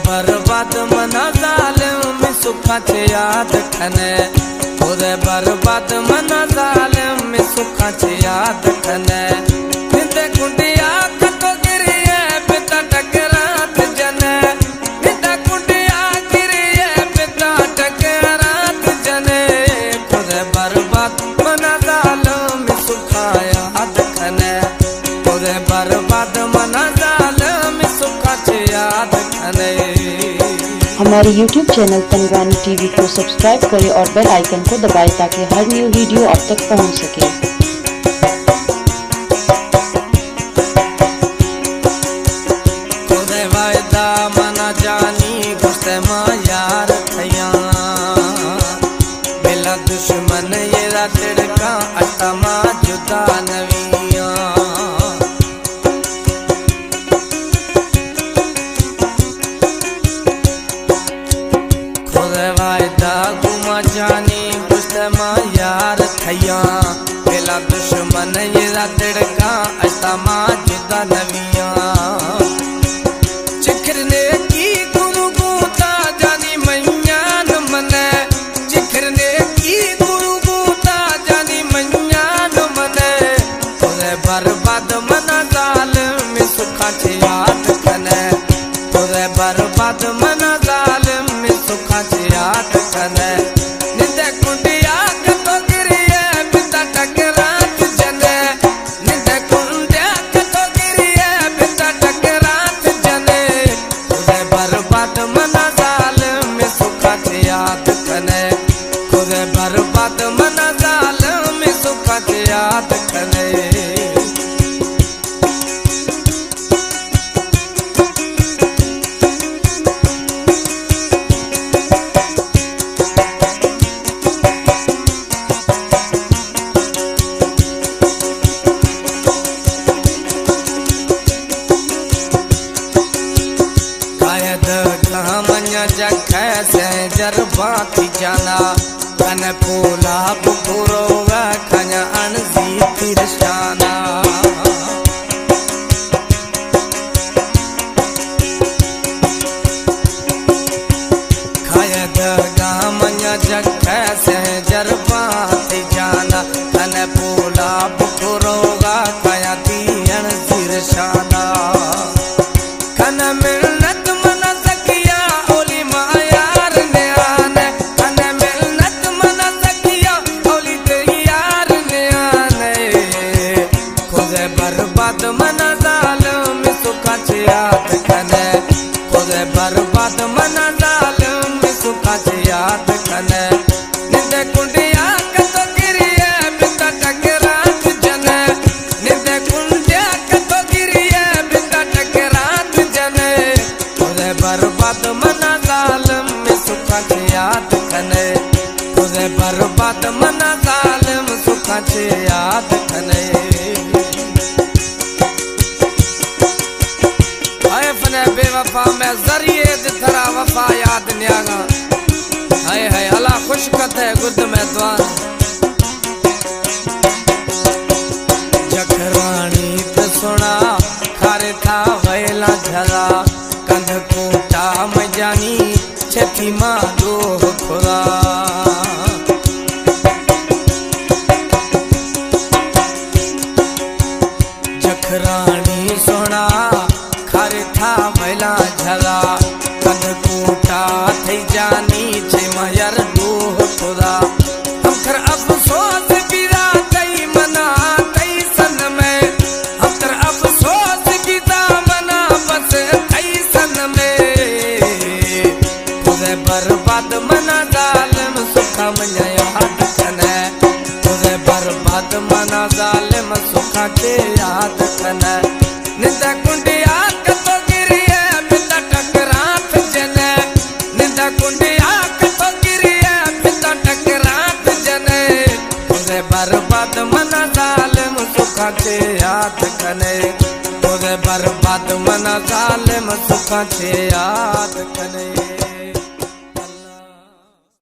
बर्बाद मना जालिम सुखाचे याद खने खुदे बर्बाद मना जालिम सुखाचे याद खने निंदे कुंडिया कतो गिरिए पिता टकरात जने निंदे कुंडिया गिरिए पिता टकरात जने खुदे बर्बाद मना जालिम सुखा याद खने खुदे बर्बाद मना जालिम सुखाचे याद खने। हमारे YouTube चैनल तनवानी टीवी को सब्सक्राइब करें और बेल आइकन को दबाएं ताकि हर न्यू वीडियो आप तक पहुंच सके। खुदे वायदा मना जानी गुस्से मां यार थैया बेला दुश्मन ये तिड़का अतमा जुदा नविया गुमा जानी गुस्से मां यार थैया बेला दुश्मन ये तिड़का अतमा जुदा नविया चिखरने की गुरु गूता जानी मैया न मने चिखरने की गुरु गूता जानी मैया न मने खुदे बर्बाद मना जालिम सुखाचे याद खने खुदे बर्बाद मना जालिम सुखाचे याद खने निंदे कुंडिया कतो गिरिए पिता टकरात जने निंदे कुंडिया कतो गिरिए पिता टकरात जने खुदे बर्बाद मना जालिम सुखाचे याद खने खुदे बर्बाद मना जालिम सुखाचे याद खने। जखे से जरबा थी जाना कन पोला बुकुरो खना अनजी तिरशाना खायद गामन्या जखे से जरबा थी जाना कन पोला बुकुरो खया ती अनजी तिरशाना कन मिलनत मना सकिया ओली मायार ने आने कन मिलनत मना सकिया ओली ते यार ने आने खुदे बर्बाद मना जालिम सुखाचे याद खने खुदे बर्बाद मना जालिम सुखाचे याद खने निंदे कुंडिया कतो गिरिए पिता टकरात जने निंदे कुंडिया कतो गिरिए पिता टकरात जने खुदे बर्बाद मना जालिम सुखाचे याद खने खुदे बर्बाद मना जालिम सुखाचे याद खने। हाय फने बेवफा मैं जरिए दिथरा वफा याद न्यागा हाय हाय अल्लाह खुश कथे गुद में द्वार जखरानी त सुना खारे था वैला झला कंध कोटा में जानी छठी मां दोह खुदा जखरानी सोना खारे था वैला झला कंध कोटा थई जानी छे मयर दोह खुदा हम कर अफसोस बिरा कई मना कई सन में हम कर अफसोस बिदा मना बस कई सन में खुदे बर्बाद मना जालिम सुखा मना याद खने खुदे बर्बाद मना जालिम सुखाचे याद खने निंदा कुंडिया कतो गिरिए पिता टकरात जने निंदा कुंडिया कतो गिरिए पिता टकरात जने खुदे बर्बाद मना जालिम सुखाचे याद खने खुदे बर्बाद मना जालिम सुखाचे याद खने।